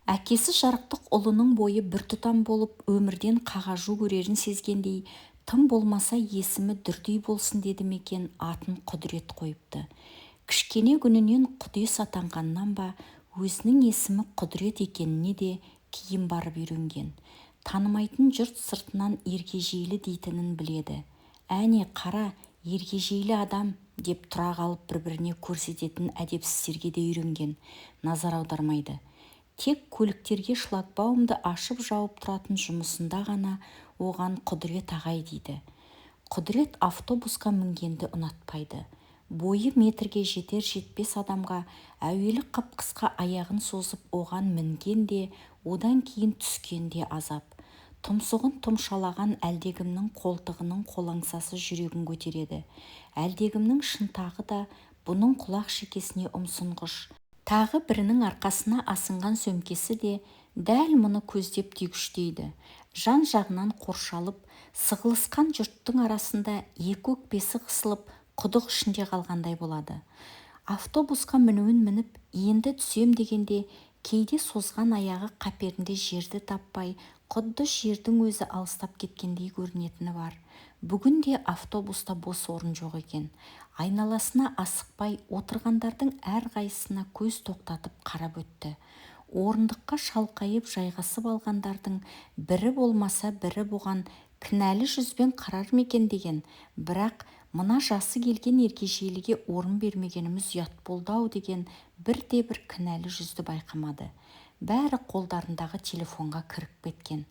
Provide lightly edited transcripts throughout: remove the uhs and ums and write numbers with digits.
Әкесі жарықтық ұлының бойы бір тұтам болып өмірден қағажу көрерін сезгендей, тым болмаса есімі дүрдей болсын деді мекен, атын Құдірет қойыпты. Кішкене күнінен Құдес атанғаннан ба, өзінің есімі Құдірет екеніне де кейін барып үйренген. Танымайтын жұрт сыртынан ергежейлі дейтінін біледі. Әне қара, ергежейлі адам деп тұра қалып бір-біріне көрсететін әдепсіздерге де үйренген, назар аудармайды. Тек көліктерге шлагбаумды ашып жауып тұратын жұмысында ғана оған Құдірет ағай дейді. Құдірет автобусқа мінгенді ұнатпайды. Бойы метрге жетер-жетпес адамға әуелі қып-қысқа аяғын созып оған мінген де, одан кейін түскен де азап. Тұмсығын тұмшалаған әлдегімнің қолтығының қолаңсасы жүрегін көтереді. Әлдегімнің шынтағы да бұның құлақ шекесіне ұмсынғыш. Тағы бірінің арқасына асынған сөмкесі де дәл мұны көздеп тегіштейді. Жан жағынан қоршалып, сығылысқан жұрттың арасында екі өкпесі қысылып, құдық ішінде қалғандай болады. Автобусқа мінуін мініп, енді түсем дегенде, кейде созған аяғы қаперінде жерді таппай, құдды жердің өзі алыстап кеткендей көрінетіні бар. Бүгін де автобуста бос орын жоқ екен. Айналасына асықпай отырғандардың әрқайсысына көз тоқтатып қарап өтті. Орындыққа шалқайып жайғасып алғандардың бірі болмаса бірі бұған кінәлі жүзбен қарар ма екен деген, бірақ мына жасы келген ергежейліге орын бермегеніміз ұят болды-ау деген бірде-бір кінәлі жүзді байқамады. Бәрі қолдарындағы телефонға кіріп кеткен.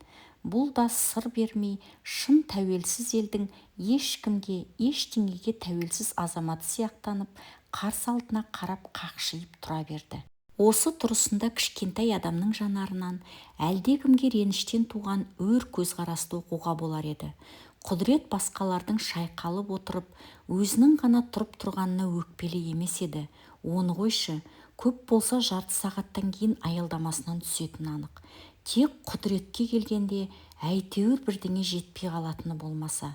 Бұл да сыр бермей, шын тәуелсіз елдің ешкімге, ештеңеге тәуелсіз азаматы сияқтанып, қарсы алдына қарап қақшиып тұра берді. Осы тұрысында кішкентай адамның жанарынан әлдекімге реніштен туған өр көзқарасты оқуға болар еді. Құдірет басқалардың шайқалып отырып, өзінің ғана тұрып тұрғанына өкпелі емес еді. Оны қойшы, көп болса жарты сағаттан кейін аялдамасынан түсетін анық. Тек Құдіретке келгенде әйтеуір бірдеңе жетпей қалатыны болмаса.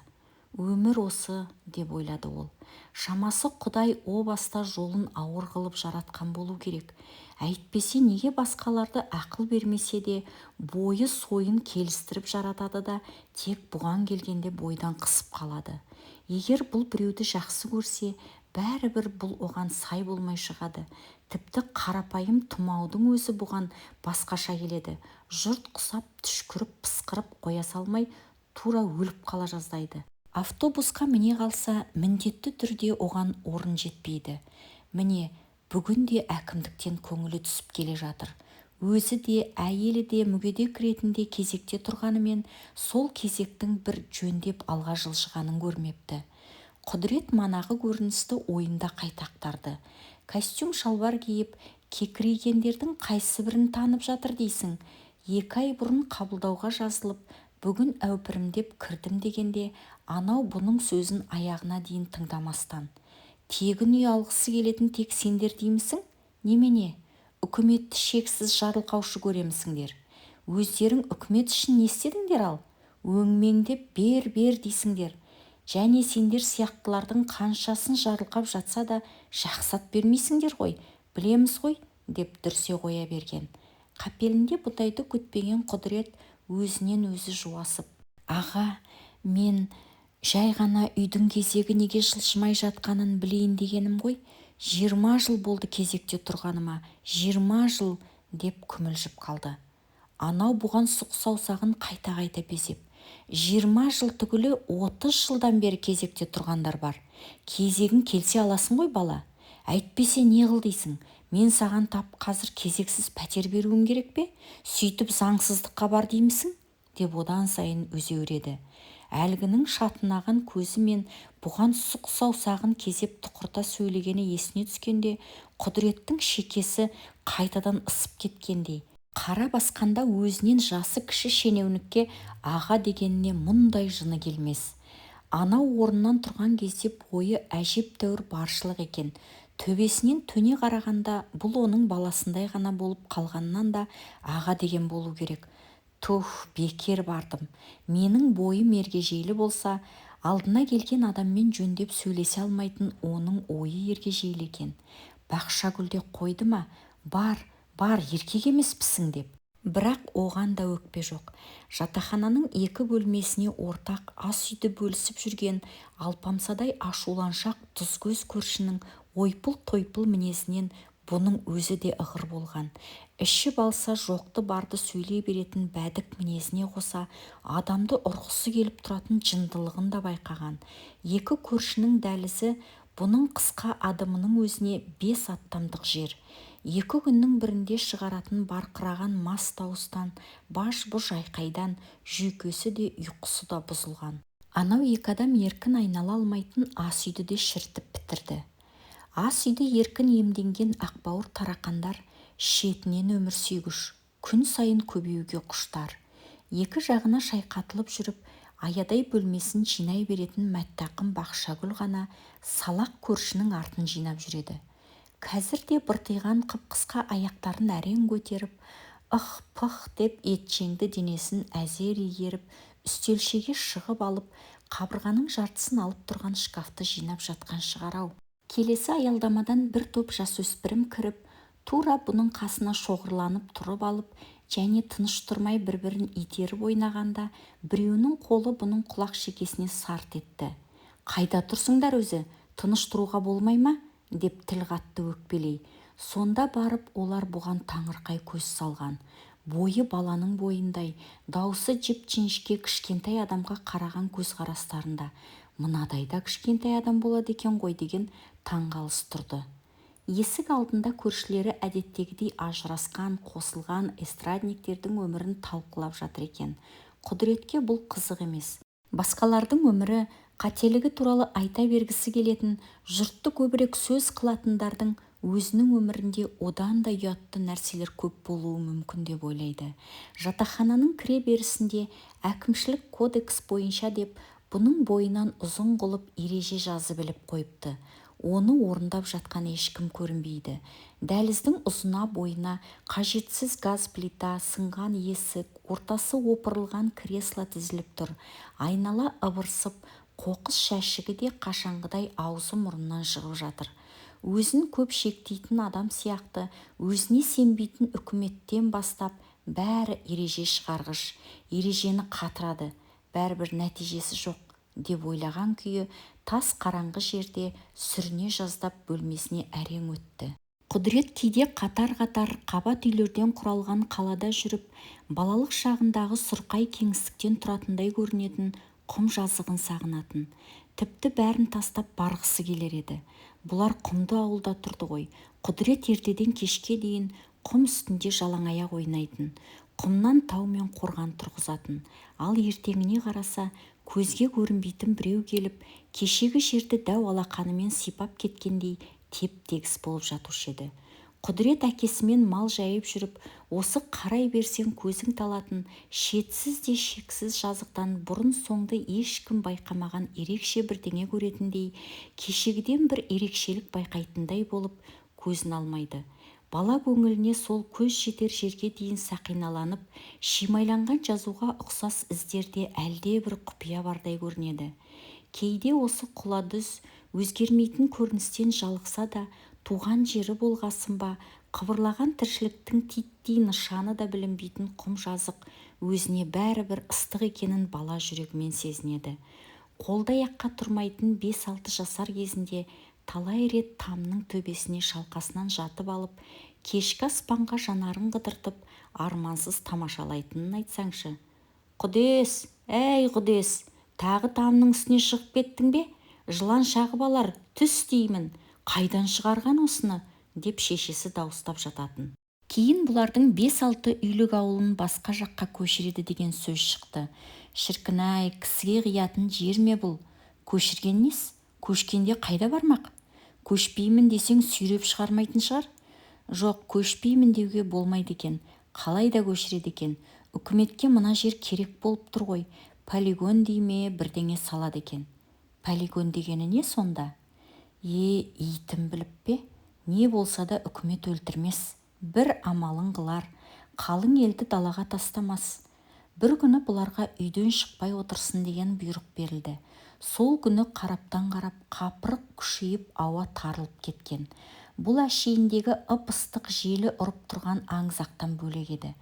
Өмір осы, деп ойлады ол. Шамасы Құдай о баста жолын ауыр қылып жаратқан болу керек. Әйтпесе неге басқаларды ақыл бермесе де, бойы сойын келістіріп жаратады да, тек бұған келгенде бойдан қысып қалады. Егер бұл біреуді жақсы көрсе, бәрібір бұл оған сай болмай шығады. Тіпті қарапайым тұмаудың өзі бұған басқаша келеді. Жұрт құсап, түшкіріп, пысқырып қоя салмай, тура өліп қала жаздайды. Автобусқа міне қалса, міндетті түрде оған орын жетпейді. Міне, бүгін де әкімдіктен көңілі түсіп келе жатыр. Өзі де, әйелі де мүгедек ретінде кезекте тұрғанымен, сол кезектің бір жөндеп алға жылжығанын көрмепті. Құдірет манағы көріністі ойында қайтақтарды. Костюм шалбар киіп, кекірейгендердің қайсы бірін танып жатыр дейсің? 2 ай бұрын қабылдауға жазылып, бүгін әупірімдеп кірдім дегенде, анау бұның сөзін аяғына дейін тыңдамастан. Тегін үй алғысы келетін тек сендер деймісің? Немене? Үкіметті шексіз жарылқаушы көремісіңдер? Өздерің үкімет үшін не істедіңдер ал? Өңмеңдеп бер дейсіңдер. Және сендер сияқтылардың қаншасын жарылқап жатса да жақсат бермейсіңдер ғой, білеміз ғой, деп дүрсе қоя берген. Қапелінде бұтайды күтпеген Құдірет өзінен өзі жуасып. Аға, мен жай ғана үйдің кезегі неге жылжымай жатқанын білейін дегенім ғой. 20 жыл болды кезекте тұрғаныма, 20 жыл, деп күмілжіп қалды. Анау бұған сұқ саусағын қайта-қайта безеп. 20 жыл түгілі 30 жылдан бері кезекте тұрғандар бар. Кезегін келсе аласың ғой бала. Әйтпесе не қыл дейсің? Мен саған тап қазір кезексіз пәтер беруім керек пе? Сөйтіп заңсыздыққа бар деймісің? Деп одан сайын өзеуреді. Әлгінің шатынаған көзі мен бұған сұқ саусағын кезеп тұқырта сөйлегені есіне түскенде, Құдіреттің шекесі қайтадан ысып кеткендей. Қара басқанда өзінен жасы кіші шенеунікке аға дегеніне мұндай жыны келмес. Анау орнынан тұрған кезде бойы әжептәуір баршылық екен. Төбесінен төне қарағанда бұл оның баласындай ғана болып қалғаннан да аға деген болу керек. Туф, бекер бардым. Менің бойым ергежейлі болса, алдына келген адаммен жөндеп сөйлесе алмайтын оның ойы ергежейлі екен. Бақшагүлде қойды ма? Бар, еркек емеспісің деп. Бірақ оған да өкпе жоқ. Жатақхананың екі бөлмесіне ортақ ас үйді бөлісіп жүрген алпамсадай ашуланшақ тұзкөз көршінің ойпыл-тойпыл мінезінен бұның өзі де ығыр болған. Ішіп алса жоқты барды сөйлей беретін бәдік мінезіне қоса адамды ұрғысы келіп тұратын жындылығын да байқаған. Екі көршінің дәлізі бұның қысқа адымының өзіне 5 аттамдық жер. Екі күннің бірінде шығаратын барқыраған мас дауыстан, баж-бұж айқайдан жүйкесі де ұйқысы да бұзылған. Анау екі адам еркін айнала алмайтын ас үйді де шіртіп бітірді. Ас үйде еркін емденген ақбауыр тарақандар шетінен өмір сүйгіш, күн сайын көбеюге құштар. Екі жағына шайқатылып жүріп, аядай бөлмесін жинай беретін мәттақым Бақшагүл ғана салақ көршінің артын жинап жүреді. Қазір де быртиған қып-қысқа аяқтарын әрең көтеріп, ых-пых деп етжеңді денесін әзер игеріп, үстелшеге шығып алып, қабырғаның жартысын алып тұрған шкафты жинап жатқан шығар-ау. Келесі аялдамадан бір топ жасөспірім кіріп, тура бұның қасына шоғырланып тұрып алып, және тыныш тұрмай бір-бірін итеріп ойнағанда, біреуінің қолы бұның құлақ шекесіне сарт етті. «Қайда тұрсыңдар өзі? Тыныш тұруға болмай ма?» деп тіл қатты өкпелей. Сонда барып олар бұған таңырқай көз салған. Бойы баланың бойындай, даусы жіп-жіңішке кішкентай адамға қараған көзқарастарында мынадайда кішкентай адам болады екен ғой деген таңғалыс тұрды. Есік алдында көршілері әдеттегідей ажырасқан, қосылған эстрадниктердің өмірін талқылап жатыр екен. Құдіретке бұл қызық емес. Басқалардың өмірі, қателігі туралы айта бергісі келетін, жұртты көбірек сөз қылатындардың өзінің өмірінде одан да ұятты нәрселер көп болуы мүмкін деп ойлайды. Жатақхананың кіре берісінде әкімшілік кодекс бойынша деп бұның бойынан ұзын қылып ереже жазып іліп қойыпты. Оны орындап жатқан ешкім көрінбейді. Дәліздің ұзына бойына қажетсіз газ плита, сынған есік, ортасы опырылған кресло тізіліп тұр. Айнала ыбырсып, қоқыс шәшігі де қашанғыдай аузы мұрнынан шығып жатыр. Өзін көп шектейтін адам сияқты, өзіне сенбейтін үкіметтен бастап бәрі ереже шығарғыш, ережені қатырады, бәрібір нәтижесі жоқ деп ойлаған күйі тас қараңғы жерде сүріне жаздап бөлмесіне әрең өтті. Құдірет кейде қатар-қатар қабат үйлерден құралған қалада жүріп, балалық шағындағы сұрқай кеңістіктен тұратындай көрінетін құм жазығын сағынатын. Тіпті бәрін тастап барғысы келер еді. Бұлар құмды ауылда тұрды ғой. Құдірет ертеден кешке дейін құм үстінде жалаңаяқ ойнайтын. Құмнан тау мен қорған тұрғызатын. Ал ертеңіне қараса, көзге көрінбейтін біреу келіп, кешегі жерді дәу алақанымен сипап кеткендей теп-тегіс болып жатушы еді. Құдірет әкесімен мал жайып жүріп, осы қарай берсең көзің талатын шетсіз де шексіз жазықтан бұрын соңды ешкім байқамаған ерекше бірдеңе көретіндей, кешегіден бір ерекшелік байқайтындай болып көзін алмайды. Бала көңіліне сол көз жетер жерге дейін сақиналанып, шимайланған жазуға ұқсас іздерде әлде бір құпия бардай көрінеді. Кейде осы құладүз өзгермейтін көріністен жалықса да, туған жері болғасын ба, қыбырлаған тіршіліктің титтей нышаны да білінбейтін құм жазық өзіне бәрібір ыстық екенін бала жүрегімен сезінеді. Қолда-аяққа тұрмайтын 5-6 жасар кезінде талай рет тамның төбесіне шалқасынан жатып алып, кешкі аспанға жанарын қыдыртып, армансыз тамашалайтынын айтсаңшы. «Құдес, әй Құдес, тағы тамның үстіне шығып кеттің бе? Жылан шағып алар, түс деймін. Қайдан шығарған осыны?» деп шешесі дауыстап жататын. Кейін бұлардың 5-6 үйлік ауылын басқа жаққа көшіреді деген сөз шықты. Шіркін-ай, кісіге қиятын жер ме бұл? Көшірген нес? Көшкенде қайда бармақ? Көшпеймін десең сүйреп шығармайтын шығар? Жоқ, көшпеймін деуге болмайды екен. Қалай да көшіреді екен. Үкіметке мына жер керек болып тұр ғой. Полигон дей ме, бірдеңе салады екен. Полигон дегені не сонда? Итім біліп пе? Не болса да үкімет өлтірмес. Бір амалын қылар. Қалың елді далаға тастамас. Бір күні бұларға үйден шықпай отырсын деген бұйрық берілді. Сол күні қараптан қарап қапырық күшейіп ауа тарылып кеткен. Бұл әшейіндегі ып-ыстық желі ұрып тұрған аңызақтан бөлек еді.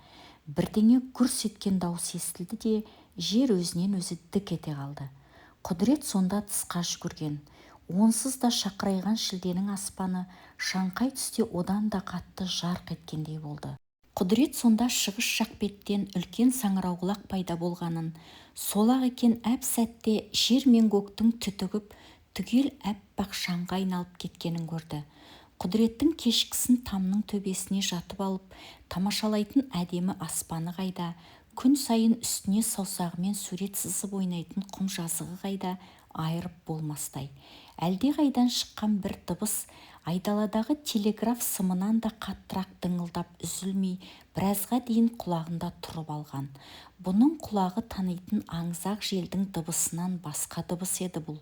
Бірдеңе гүрс еткен дауыс естілді де, жер өзінен өзі дік ете қалды. Құдірет сонда тысқа жүгірген. Онсыз да шақырайған шілденің аспаны шаңқай түсте одан да қатты жарқ еткендей болды. Құдірет сонда шығыс жақ беттен үлкен саңырауқұлақ пайда болғанын, сол-ақ екен әп сәтте жер мен көктің түтігіп, түгел әппақ шаңға айналып кеткенін көрді. Құдіреттің кешкісін тамның төбесіне жатып алып, тамашалайтын әдемі аспаны қайда, күн сайын үстіне саусағымен сурет сызып ойнайтын құм жазығы қайда, айырып болмастай. Әлде қайдан шыққан бір дыбыс айдаладағы телеграф сымынан да қаттырақ дыңылдап үзілмей, біразға дейін құлағында тұрып алған. Бұның құлағы танитын аңызақ желдің дыбысынан басқа дыбыс еді бұл.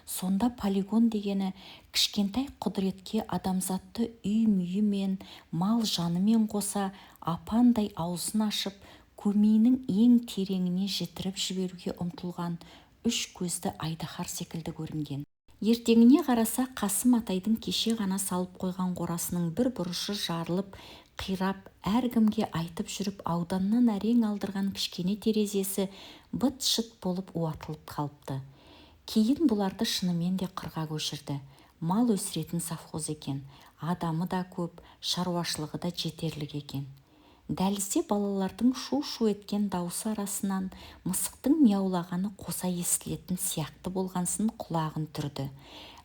Сонда полигон дегені кішкентай құдіретке адамзатты үй-мүйі мен мал жанымен қоса апандай аузын ашып, көмейінің ең тереңіне жітіріп жіберуге ұмтылған үш көзді айдаһар секілді көрінген. Ертеңіне қараса Қасым атайдың кеше ғана салып қойған қорасының бір бұрышы жарылып, қирап, әркімге айтып жүріп ауданнан әрең алдырған кішкене терезесі быт-шыт болып уатылып қалыпты. Кейін бұларды шынымен де қырға көшірді. Мал өсіретін совхоз екен, адамы да көп, шаруашылығы да жетерлік екен. Дәлізде балалардың шу-шу еткен даусы арасынан мысықтың мияулағаны қоса естілетін сияқты болғансын құлағын түрді.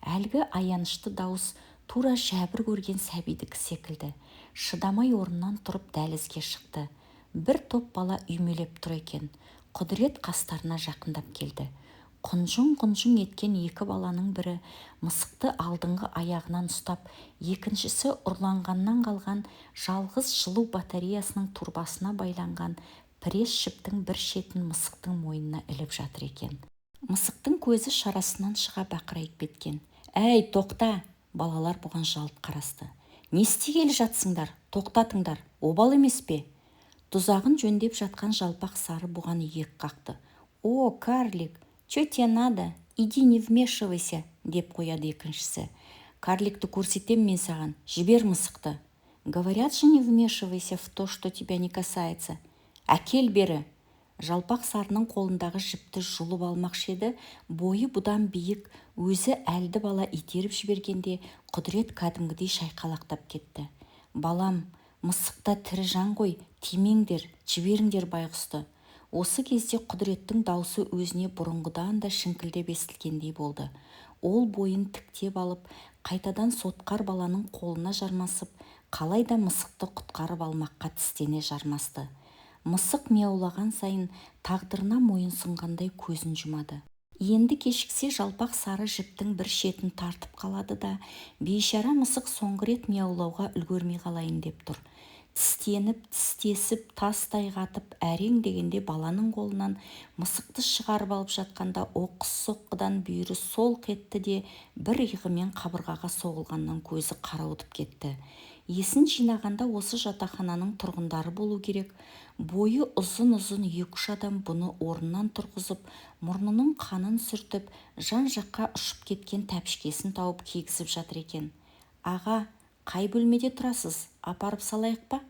Әлгі аянышты дауыс тура жәбір көрген сәбидікі секілді. Шыдамай орнынан тұрып дәлізге шықты. Бір топ бала үймелеп тұр екен. Құдірет қастарына жақындап келді. Құнжың-құнжың еткен екі баланың бірі мысықты алдыңғы аяғынан ұстап, екіншісі ұрланғаннан қалған жалғыз жылу батареясының турбасына байланған пресс шіптің бір шетін мысықтың мойнына іліп жатыр екен. Мысықтың көзі шарасынан шыға бақырайып кеткен. «Әй, тоқта!» Балалар бұған жалт қарасты. «Не істегелі жатсыңдар? Тоқтатыңдар, обал емес пе?» Тұзағын жөндеп жатқан жалпақ сары бұған иек қақты. «О, карлик! Че тебе надо? Иди не вмешивайся», деп қояды екіншісі. «Карликті көрсетем мен саған, жібер мысықты». «Говорят же, не вмешивайся в то, что тебя не касается». «Әкел бері». Жалпақ сарының қолындағы жіпті жұлып алмақшы еді, бойы бұдан биік, өзі әлді бала итеріп жібергенде Құдірет кәдімгідей шайқалақтап кетті. «Балам, мысықта тірі жан ғой, тимеңдер, жіберіңдер байғұсты». Осы кезде Құдіреттің даусы өзіне бұрынғыдан да шіңкілдеп естілгендей болды. Ол бойын тіктеп алып, қайтадан сотқар баланың қолына жармасып, қалай да мысықты құтқарып алмаққа тістене жармасты. Мысық мияулаған сайын тағдырына мойынсұнғандай көзін жұмады. Енді кешіксе жалпақ сары жіптің бір шетін тартып қалады да, бейшара мысық соңғы рет мияулауға үлгермей қалайын деп тұр. Тістеніп, тістесіп, тастай қатып, әрең дегенде баланың қолынан мысықты шығарып алып жатқанда оқыс соққыдан бүйірі солқ етті де, бір иығымен қабырғаға соғылғаннан көзі қарауытып кетті. Есін жинағанда осы жатақхананың тұрғындары болу керек. Бойы ұзын-ұзын екі-үш адам бұны орнынан тұрғызып, мұрнының қанын сүртіп, жан-жаққа ұшып кеткен тәпішкесін тауып кигізіп жатыр екен. «Аға, қай бөлмеде тұрасыз? Апарып салайық па?»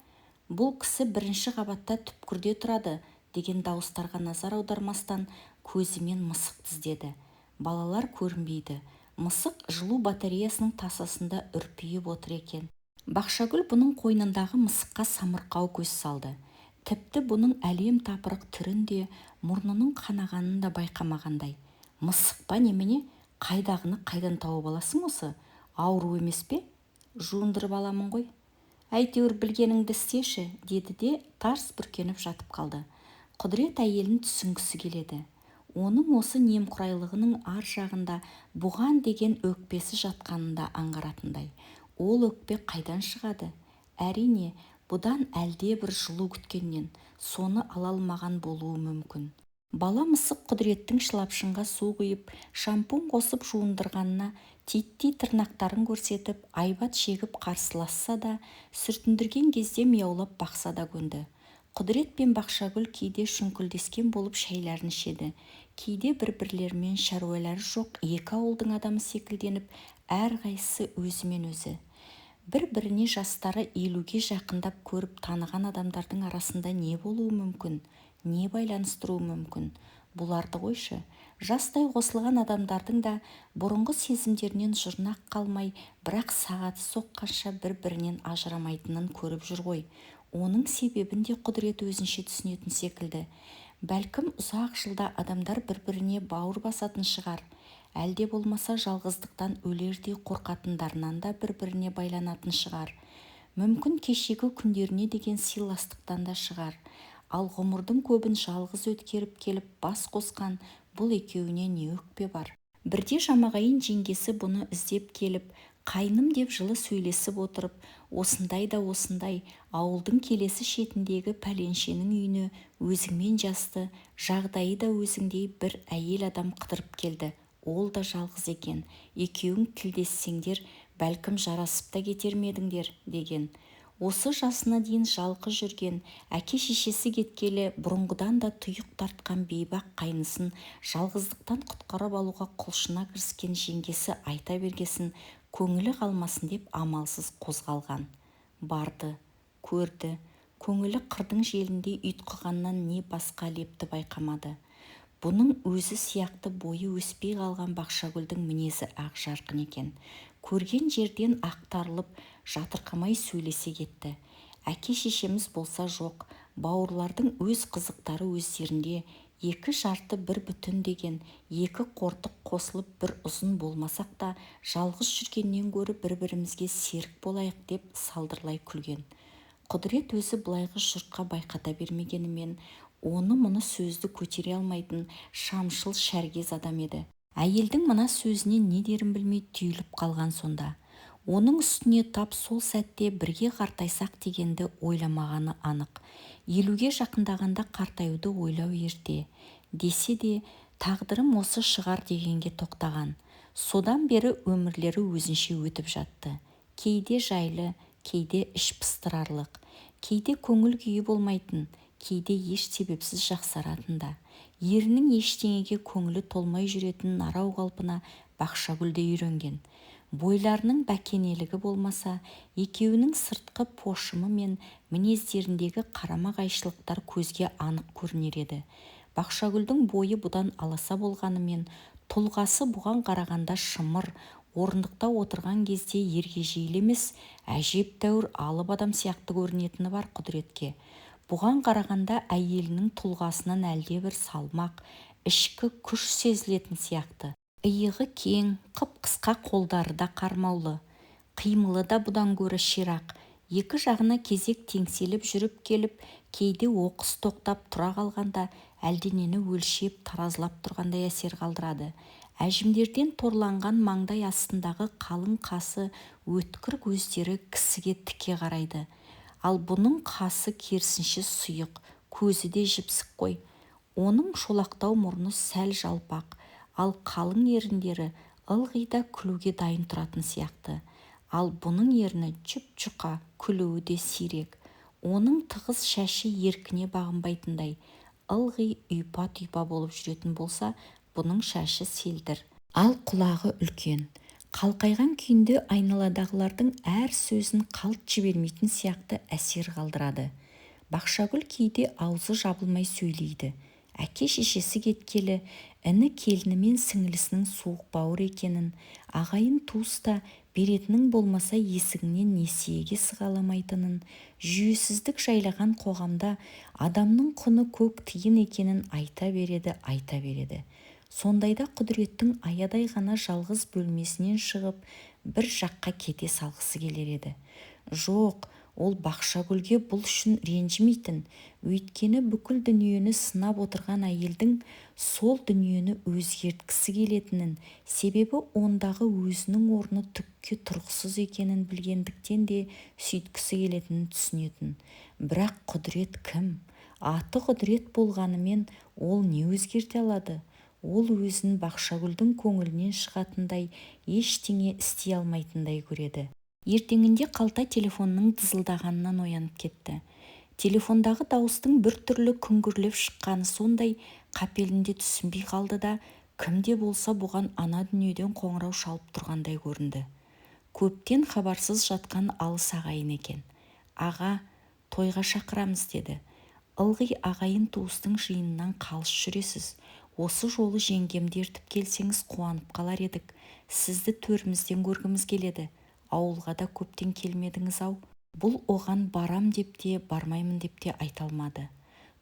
«Бұл кісі бірінші қабатта түпкірде тұрады», деген дауыстарға назар аудармастан көзімен мысық тіздеді. Балалар көрінбейді. Мысық жылу батареясының тасасында үрпиіп отыр екен. Бақшагүл бұның қойнындағы мысыққа самырқау көз салды. Тіпті бұның әлем тапырық түрін де, мұрнының қанағанын да байқамағандай. «Мысық па немене? Қайдағыны қайдан тауып аласың осы? Ауру емес пе?» «Жуындырып аламын ғой». «Әйтеуір білгеніңді істеші», деді де тарс бүркеніп жатып қалды. Құдірет әйелін түсінгісі келеді. Оның осы немқұрайлығының ар жағында бұған деген өкпесі жатқанында аңғаратындай. Ол өкпе қайдан шығады? Әрине, бұдан әлде бір жылу күткеннен, соны ала алмаған болуы мүмкін. Бала мысық Құдіреттің шылапшынға су құйып, шампунь қосып жуындырғанына титтей тырнақтарын көрсетіп, айбат шегіп қарсыласса да, сүртіндірген кезде мияулап бақса да көнді. Құдірет пен Бақшагүл кейде шүңкілдескен болып шәйлерін ішеді, кейде бір-бірлерімен шаруалары жоқ екі ауылдың адамы секілденіп, әрқайсысы өзімен өзі. бір-біріне жастары 50-ге жақындап көріп таныған адамдардың арасында не болуы мүмкін, не байланыстыруы мүмкін? Бұларды қойшы, жастай қосылған адамдардың да бұрынғы сезімдерінен жұрнақ қалмай, бірақ сағаты соққанша бір-бірінен ажырамайтынын көріп жүр ғой. Оның себебін де Құдірет өзінше түсінетін секілді. Бәлкім ұзақ жылда адамдар бір-біріне бауыр басатын шығар. Әлде болмаса жалғыздықтан өлердей қорқатындарынан да бір-біріне байланатын шығар. Мүмкін кешегі күндеріне деген сыйластықтан да шығар. Ал ғұмырдың көбін жалғыз өткеріп келіп бас қосқан бұл екеуіне не өкпе бар? Бірде Жамағайын жеңгесі бұны іздеп келіп, қайным деп жылы сөйлесіп отырып, осындай да осындай ауылдың келесі шетіндегі пәленшенің үйіне өзіңмен жасты, жағдайы да өзіңдей бір әйел адам қыдырып келді. Ол да жалғыз екен. Екеуің тілдессеңдер, бәлкім жарасып та кетер ме едіңдер, деген. Осы жасына дейін жалқы жүрген, әке-шешесі кеткелі бұрынғыдан да тұйық тартқан бейбақ қайнысын жалғыздықтан құтқарып алуға құлшына кіріскен жеңгесі айта бергесін, көңілі қалмасын деп амалсыз қозғалған. Барды, көрді, көңілі қырдың желіндей ұйтқығаннан не басқа лепті байқамады. Бұның өзі сияқты бойы өспей қалған Бақшагүлдің мінезі ақ жарқын екен. Көрген жерден ақтарылып, жатырқамай сөйлесе кетті. Әке-шешеміз болса жоқ, бауырлардың өз қызықтары өздерінде, екі жарты бір бүтін деген, екі қортық қосылып бір ұзын болмасақ та, жалғыз жүргеннен гөрі бір-бірімізге серік болайық деп салдырлай күлген. Құдірет өзі былайғы жұртқа байқата бермегенімен, оны-мұны сөзді көтере алмайтын шамшыл шәргез адам еді. Әйелдің мына сөзіне не дерін білмей түйіліп қалған сонда. Оның үстіне тап сол сәтте бірге қартайсақ дегенді ойламағаны анық. 50-ге жақындағанда қартаюды ойлау ерте. Десе де, тағдырым осы шығар дегенге тоқтаған. Содан бері өмірлері өзінше өтіп жатты. Кейде жайлы, кейде іш пыстырарлық, кейде көңіл күйі болмайтын, кейде еш себепсіз жақсаратын да. Ерінің ештеңеге көңілі толмай жүретін нарау қалпына Бақшагүл де үйренген. Бойларының бәкенелігі болмаса, екеуінің сыртқы пошымы мен мінездеріндегі қарама-қайшылықтар көзге анық көрінер еді. Бақшагүлдің бойы бұдан аласа болғанымен, тұлғасы бұған қарағанда шымыр, орындықта отырған кезде ергежейлі емес, әжептәуір алып адам сияқты көрінетіні бар Құдіретке. Бұған қарағанда әйелінің тұлғасынан әлдебір салмақ, ішкі күш сезілетін сияқты. Иығы кең, қып-қысқа қолдары да қармаулы, қимылы да бұдан гөрі ширақ. Екі жағына кезек теңселіп жүріп келіп, кейде оқыс тоқтап тұра қалғанда әлденені өлшеп таразылап тұрғандай әсер қалдырады. Әжімдерден торланған маңдай астындағы қалың қасы, өткір көздері кісіге тіке қарайды. Ал бұның қасы керісінше сұйық, көзі де жіпсік қой. Оның шолақтау мұрны сәл жалпақ, ал қалың еріндері ылғи да күлуге дайын тұратын сияқты. Ал бұның ерні жұп-жұқа, күлуі де сирек. Оның тығыз шашы еркіне бағынбайтындай, ылғи ұйпа-тұйпа болып жүретін болса, бұның шашы селдір, ал құлағы үлкен. Қалқайған күйінде айналадағылардың әр сөзін қалт жібермейтін сияқты әсер қалдырады. Бақшагүл кейде аузы жабылмай сөйлейді. Әке-шешесі кеткелі, іні келіні мен сіңілісінің суық бауыр екенін, ағайын туыста беретінің болмаса есігінен несиеге сығаламайтынын, жүйесіздік жайлаған қоғамда адамның құны көк тиын екенін айта береді. Сондайда Құдіреттің аядай ғана жалғыз бөлмесінен шығып, бір жаққа кете салғысы келер еді. Жоқ, ол Бақшагүлге бұл үшін ренжімейтін, өйткені бүкіл дүниені сынап отырған әйелдің сол дүниені өзгерткісі келетінін, себебі ондағы өзінің орны түкке тұрғысыз екенін білгендіктен де сөйткісі келетінін түсінетін. Бірақ Құдірет кім? Аты Құдірет болғанымен ол не өзгерте алады? Ол өзін Бақшагүлдің көңілінен шығатындай, ештеңе істей алмайтындай көреді. Ертеңінде қалта телефонның дызылдағанынан оянып кетті. Телефондағы дауыстың бір түрлі күңгірлеп шыққаны сондай қапелінде түсінбей қалды да, кімде болса бұған ана дүниеден қоңырау шалып тұрғандай көрінді. Көптен хабарсыз жатқан алыс ағайын екен. «Аға, тойға шақырамыз» деді. «Ылғи ағайын туыстың жиынынан қалыс жүресіз. Осы жолы жеңгемді ертіп келсеңіз қуанып қалар едік. Сізді төрімізден көргіміз келеді. Ауылға да көптен келмедіңіз-ау». Бұл оған барам деп те, бармаймын деп те айта алмады.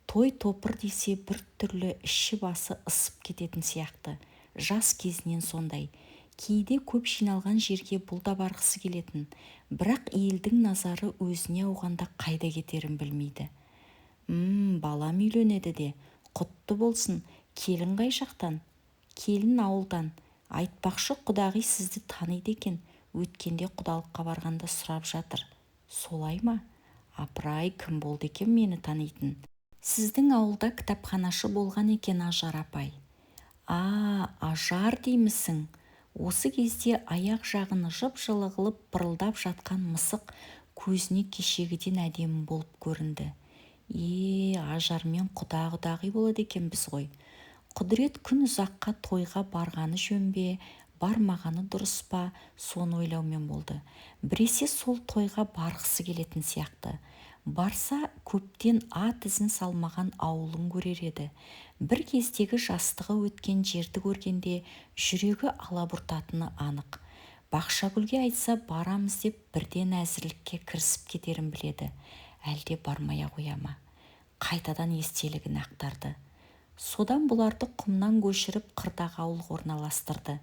Той топыр десе бір түрлі іші басы ысып кететін сияқты. Жас кезінен сондай. Кейде көп жиналған жерге бұл да барғысы келетін. Бірақ елдің назары өзіне ауғанда қайда кетерін білмейді. Балам үйленеді де, құтты болсын. Келін қай жақтан?» «Келін ауылдан. Айтпақшы, құдағи сізді таниды екен. Өткенде құдалыққа барғанда сұрап жатыр». «Солай ма? Апыр-ай, кім болды екен мені танитын?» «Сіздің ауылда кітапханашы болған екен Ажар апай». Ажар деймісің?» Осы кезде аяқ жағын жып-жылы қылып пырылдап жатқан мысық көзіне кешегіден әдемі болып көрінді. Ажармен құда-құдағи болады екенбіз ғой. Құдірет күн ұзаққа тойға барғаны жөн бе, бармағаны дұрыс па, соны ойлаумен болды. Біресе сол тойға барғысы келетін сияқты. Барса, көптен ат ізін салмаған ауылын көрер еді. Бір кездегі жастығы өткен жерді көргенде жүрегі алабұртатыны анық. Бақшагүлге айтса барамыз деп бірден әзірлікке кірісіп кетерін біледі. Әлде бармай қоя ма? Қайтадан естелігін ақтарды. Содан бұларды құмнан көшіріп қырдағы ауылға орналастырды.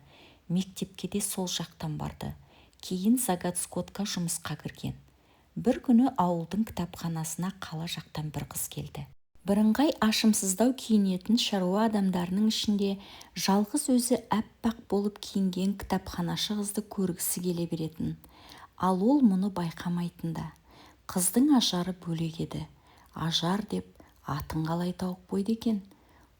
Мектепке де сол жақтан барды. Кейін Заготскотқа жұмысқа кірген. Бір күні ауылдың кітапханасына қала жақтан бір қыз келді. Бірыңғай ашымсыздау киінетін шаруа адамдарының ішінде жалғыз өзі әппақ болып киінген кітапханашы қызды көргісі келе беретін. Ал ол мұны байқамайтын да. Қыздың ажары бөлек еді. Ажар деп атын қалай тауып қойды екен?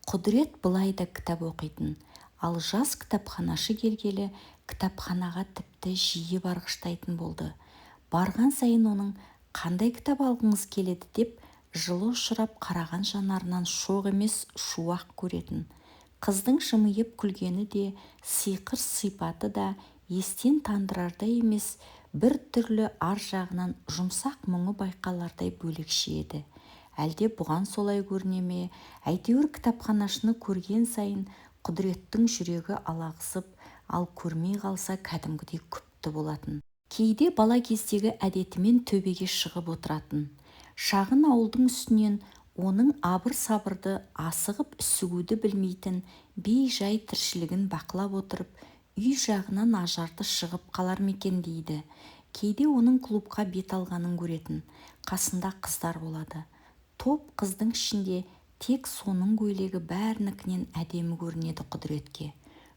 Құдірет былай да кітап оқитын. Ал жас кітапханашы келгелі кітапханаға тіпті жиі барғыштайтын болды. Барған сайын оның «Қандай кітап алғыңыз келеді?» деп жылы ұшырап қараған жанарынан шоқ емес шуақ көретін. Қыздың жымиып күлгені де, сиқыр сипаты да естен тандырардай емес, бір түрлі ар жағынан жұмсақ мұңы байқалардай бөлекше еді. Әлде бұған солай көріне ме? Әйтеуір кітапханашыны көрген сайын Құдіреттің жүрегі алағызып, ал көрмей қалса кәдімгідей күпті болатын. Кейде бала кездегі әдетімен төбеге шығып отыратын. Шағын ауылдың үстінен оның абыр-сабырды, асығып үсігуді білмейтін бей-жай тіршілігін бақылап отырып, үй жағынан Ажарды шығып қалар мекен дейді. Кейде оның клубқа бет алғанын көретін. Қасында қыздар болады. Топ қыздың ішінде тек соның көйлегі бәрінікінен әдемі көрінеді Құдіретке.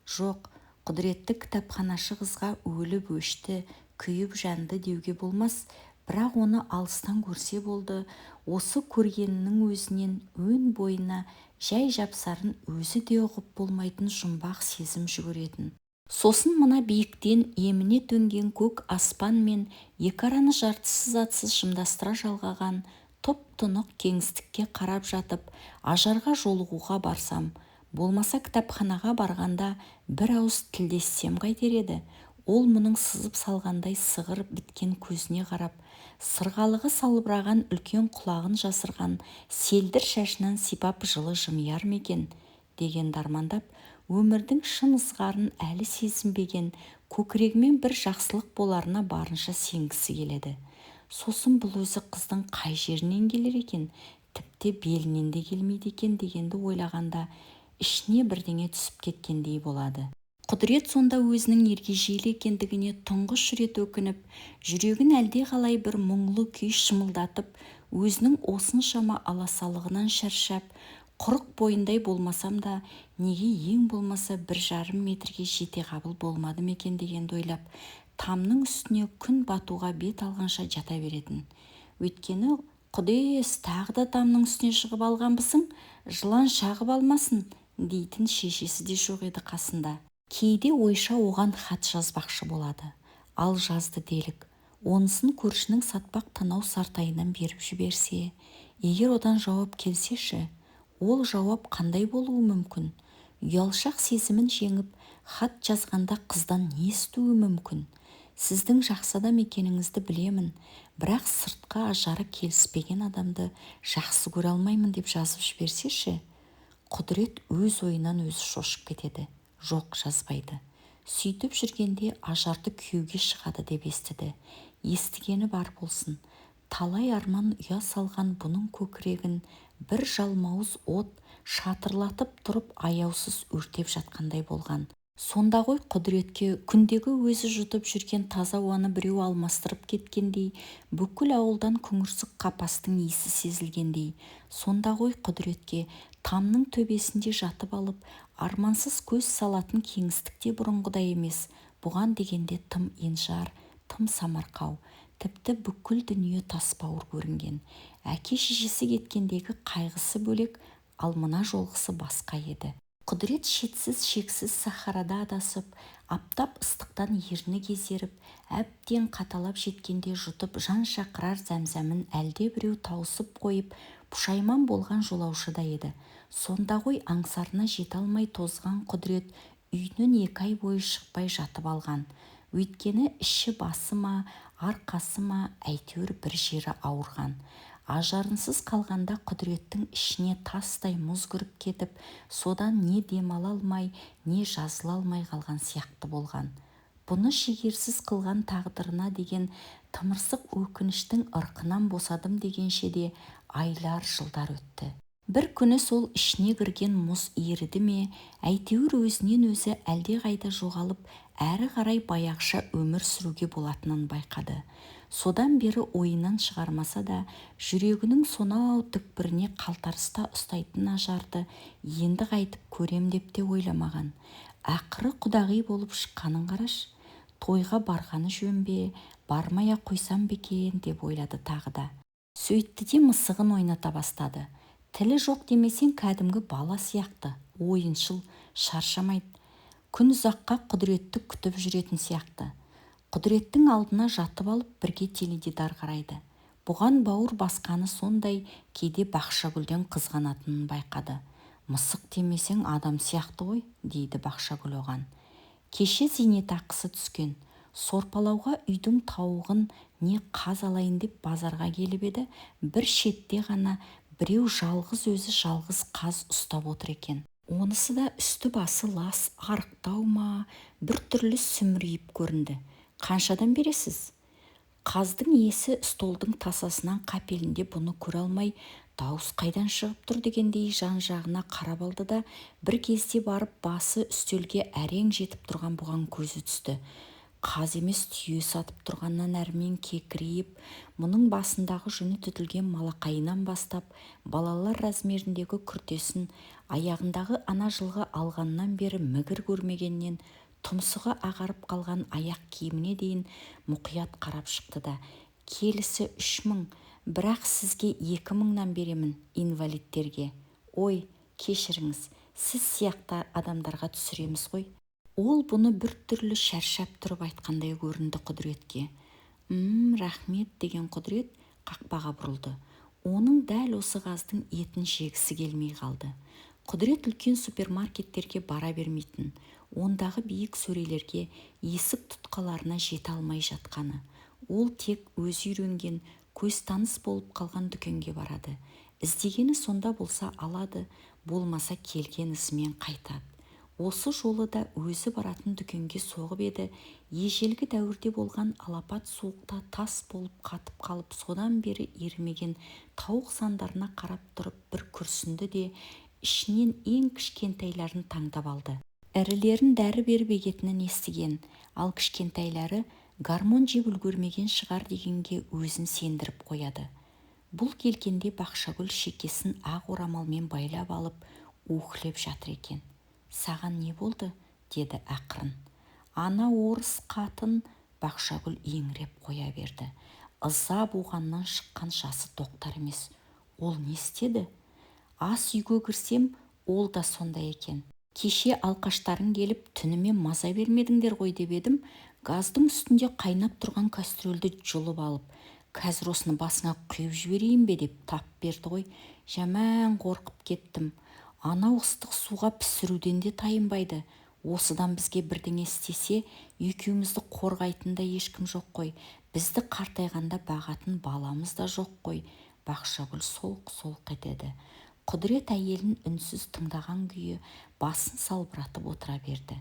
Жоқ, Құдіретті кітапханашы қызға өліп өшті, күйіп жанды деуге болмас, бірақ оны алыстан көрсе болды, осы көргенінің өзінен өн бойына жай жапсарын өзі де ұғып болмайтын жұмбақ сезім жүгіретін. Сосын мына биіктен еміне төнген көк аспан мен екі араны жартысыз атсыз жымдастыра жалғаған тұп-тұнық кеңістікке қарап жатып, Ажарға жолығуға барсам, болмаса кітапханаға барғанда бір ауыз тілдессем қайтер еді. Ол мұның сызып салғандай сығыр біткен көзіне қарап, сырғалығы салбыраған үлкен құлағын жасырған селдір шашынан сипап жылы жымияр мекен дегенді армандап, өмірдің шын ызғарын әлі сезінбеген көкірегімен бір жақсылық боларына барынша сенгісі келеді. Сосын бұл өзі қыздың қай жерінен келер екен, тіпті белінен де келмейді екен дегенді ойлағанда ішіне бірдеңе түсіп кеткендей болады. Құдірет сонда өзінің ергежейлі екендігіне тұңғыш рет өкініп, жүрегін әлде қалай бір мұңлы күй шымылдатып, өзінің осыншама аласалығынан шаршап, құрық бойындай болмасам да, неге ең болмаса 1,5 метрге жете қабыл болмады мекен дегенді ойлап, тамның үстіне күн батуға бет алғанша жата беретін. Өйткені «Құдес, тағы да тамның үстіне шығып алғанбысың, жылан шағып алмасын» дейтін шешесі де жоқ еді қасында. Кейде ойша оған хат жазбақшы болады. Ал жазды делік. Онысын көршінің сатпақ танау сартайынан беріп жіберсе, егер одан жауап келсеші, ол жауап қандай болуы мүмкін? Ұялшақ сезімін жеңіп, хат жазғанда қыздан не естуі мүмкін? Сіздің жақсы адам екеніңізді білемін, бірақ сыртқа ажары келіспеген адамды жақсы көре алмаймын деп жазып жіберсеші. Құдірет өз ойынан өзі шошып кетеді. Жоқ, жазбайды. Сөйтіп жүргенде ажарды күйеуге шығады деп естіді. Естігені бар болсын. Талай арман ұя салған бұның көкірегін бір жалмауыз от шатырлатып тұрып аяусыз өртеп жатқандай болған. Сонда ғой құдіретке күндегі өзі жұтып жүрген таза ауаны біреу алмастырып кеткендей, бүкіл ауылдан күңірсік қапастың иісі сезілгендей. Сонда ғой құдіретке тамның төбесінде жатып алып, армансыз көз салатын кеңістікте бұрынғыдай емес, бұған дегенде тым енжар, тым самарқау, тіпті бүкіл дүние тасбауыр көрінген. Әке-шешесі кеткендегі қайғысы бөлек, ал мына жолғысы басқа еді. Құдірет шетсіз шексіз сахарада адасып, аптап ыстықтан ерні кезеріп, әбден қаталап жеткенде жұтып жан шақырар зәмзәмін әлде біреу тауысып қойып, пұшайман болған жолаушыда еді. Сонда ғой аңсарына жете алмай тозған құдірет үйінен 2 ай бойы шықпай жатып алған. Өйткені іші басы ма, арқасы ма, әйтеуір бір жері ауырған. Ажарынсыз қалғанда құдіреттің ішіне тастай мұз кіріп кетіп, содан не демала алмай, не жазыла алмай қалған сияқты болған. Бұны шегерсіз қылған тағдырына деген тымырсық өкініштің ырқынан босадым дегенше де айлар жылдар өтті. Бір күні сол ішіне кірген мұз еріді ме, әйтеуір өзінен өзі әлдеқайда жоғалып, әрі қарай баяғыша өмір сүруге болатынын байқады. Содан бері ойынан шығармаса да, жүрегінің сонау түкпіріне қалтарыста ұстайтын ажарды енді қайтып көрем деп те ойламаған. Ақыры құдағи болып шыққанын қараш, тойға барғаны жөн бе, бармай-ақ қойсам ба екен деп ойлады тағы да. Сөйтті де мысығын ойната бастады. Тілі жоқ демесең кәдімгі бала сияқты, ойыншыл, шаршамайды. Күн ұзаққа құдіретті күтіп жүретін сияқты. Құдіреттің алдына жатып алып бірге теледидар қарайды. Бұған бауыр басқаны сондай, кейде Бақшагүлден қызғанатынын байқады. Мысық демесең адам сияқты ғой, дейді Бақшагүл оған. Кеше зейнетақысы түскен. Сорпалауға үйдің тауығын не қаз алайын деп базарға келіп еді, бір шетте ғана біреу жалғыз өзі жалғыз қаз ұстап отыр екен. Онысы да үсті басы лас, арықтау ма, бір түрлі сүмірейіп көрінді. Қаншадан бересіз? Қаздың иесі столдың тасасынан қапелінде бұны көре алмай, дауыс қайдан шығып тұр дегендей жан-жағына қарап алды да, бір кезде барып басы үстелге әрең жетіп тұрған бұған көзі түсті. Қаз емес түйе сатып тұрғаннан әрмен кекірейіп, мұның басындағы жүні түтілген малақайынан бастап, балалар размеріндегі күртесін, аяғындағы ана жылғы алғаннан бері мігір көрмегеннен, тұмсығы ағарып қалған аяқ киіміне дейін мұқият қарап шықты да, келісі 3000, бірақ сізге 2000-нан беремін инвалидтерге. Ой, кешіріңіз, сіз сияқты адамдарға түсіреміз ғой. Ол бұны бір түрлі шаршап тұрып айтқандай көрінді құдіретке. Рахмет деген құдірет қақпаға бұрылды. Оның дәл осы қаздың етін жегісі келмей қалды. Құдірет үлкен супермаркеттерге бара бермейтін, ондағы биік сөрелерге, есік тұтқаларына жете алмай жатқаны. Ол тек өзі үйренген, көз таныс болып қалған дүкенге барады. Іздегені сонда болса алады, болмаса келген ізімен қайтады. Осы жолы да өзі баратын дүкенге соғып еді, ежелгі дәуірде болған алапат суықта тас болып қатып қалып, содан бері ерімеген тауық сандарына қарап тұрып бір күрсінді де, ішінен ең кішкентайларын таңдап алды. Ірілерін дәрі беріп егетінін естіген, ал кішкентайлары гармон жеп үлгермеген шығар дегенге өзін сендіріп қояды. Бұл келгенде Бақшагүл шекесін ақ орамалмен байлап алып, уһлеп жатыр екен. Саған не болды? Деді ақырын. Ана орыс қатын. Бақшагүл еңіреп қоя берді. Ыза буғаннан шыққан жасы тоқтар емес. Ол не істеді? Ас үйге кірсем, ол да сондай екен. Кеше алқаштарың келіп түнімен маза бермедіңдер ғой деп едім, газдың үстінде қайнап тұрған кастрөлді жұлып алып, қазір осыны басыңа құйып жіберейін бе деп тап берді ғой. Жаман қорқып кеттім. Анау ыстық суға пісіруден де тайынбайды. осыдан бізге бірдеңе істесе, екеумізді қорғайтын да ешкім жоқ қой, бізді қартайғанда бағатын баламыз да жоқ қой. Бақшагүл солқ-солқ етеді. Құдірет әйелін үнсіз тыңдаған күйі басын салбыратып отыра берді.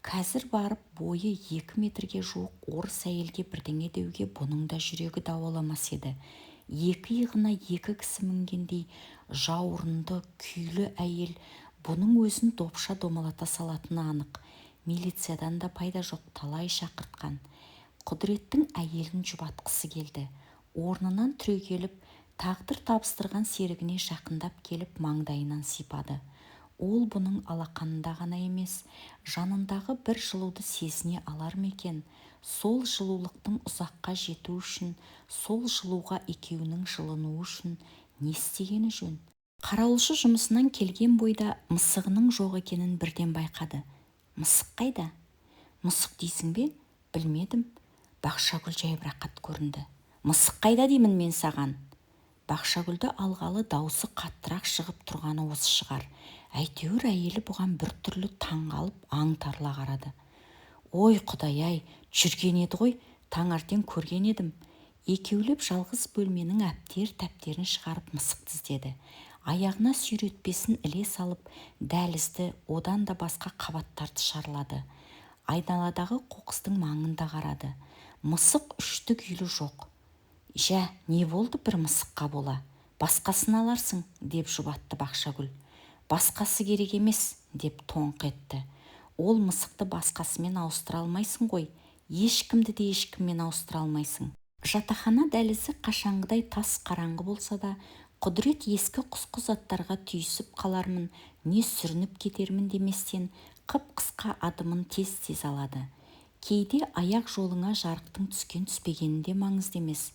Қазір барып бойы 2 метрге жуық орыс әйелге бірдеңе деуге бұның да жүрегі дауаламас еді. Екі иығына екі кісі мінгендей жаурынды, күйлі әйел бұның өзін допша домалата салатыны анық. Милициядан да пайда жоқ, талай шақыртқан. Құдіреттің әйелін жұбатқысы келді. Орнынан түрегеліп, тағдыр табыстырған серігіне жақындап келіп маңдайынан сипады. Ол бұның алақанында ғана емес, жанындағы бір жылуды сезіне алар ма екен? Сол жылулықтың ұзаққа жету үшін, сол жылуға екеуінің жылынуы үшін не істегені жөн? Қарауылшы жұмысынан келген бойда мысығының жоқ екенін бірден байқады. Мысық қайда? Мысық дейсің бе? Білмедім. Бақшагүл жайбарақат көрінді. Мысық қайда деймін мен саған? Бақшагүлді алғалы даусы қаттырақ шығып тұрғаны осы шығар. Әйтеуір әйелі бұған бір түрлі таңғалып аңтарыла қарады. Ой Құдай-ай, жүрген еді ғой, таңертең көрген едім. Екеулеп жалғыз бөлменің әптер-тәптерін шығарып мысық тіздеді. Аяғына сүйретпесін іле салып, дәлізді, одан да басқа қабаттарды шарлады. Айналадағы қоқыстың маңында қарады. Мысық үшті-күйлі жоқ. Жә, не болды бір мысыққа бола? Басқасын аларсың, деп жұбатты Бақшагүл. Басқасы керек емес, деп тоңқ етті. Ол мысықты басқасымен ауыстыра алмайсың ғой. Ешкімді де ешкіммен ауыстыра алмайсың. Жатақхана дәлізі қашанғыдай тас қараңғы болса да, Құдірет ескі құсқы заттарға түйісіп қалармын, не сүрініп кетермін деместен, қып-қысқа адымын тез-тез алады. Кейде аяқ жолыңа жарықтың түскен-түспегені де маңызды емес.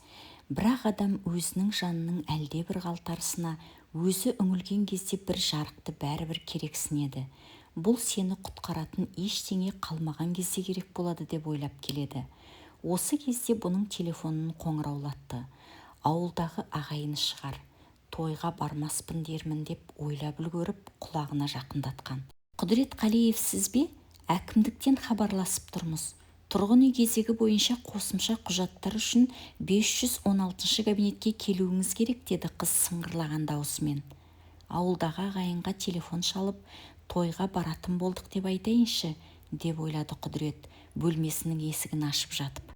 Бірақ адам өзінің жанының әлде бір қалтарысына өзі үңілген кезде бір жарықты бәрібір керексінеді. Бұл сені құтқаратын ештеңе қалмаған кезде керек болады деп ойлап келеді. Осы кезде бұның телефонын қоңыраулатты. Ауылдағы ағайыны шығар. Тойға бармаспын дермін деп ойлап үлгеріп құлағына жақындатқан. Құдірет Қалиев сіз бе? Әкімдіктен хабарласып тұрмыз. Тұрғын үй кезегі бойынша қосымша құжаттар үшін 516 кабинетке келуіңіз керек, деді қыз сыңғырлаған даусымен. Ауылдағы ағайынға телефон шалып, тойға баратын болдық деп айтайыншы, деп ойлады Құдірет, бөлмесінің есігін ашып жатып.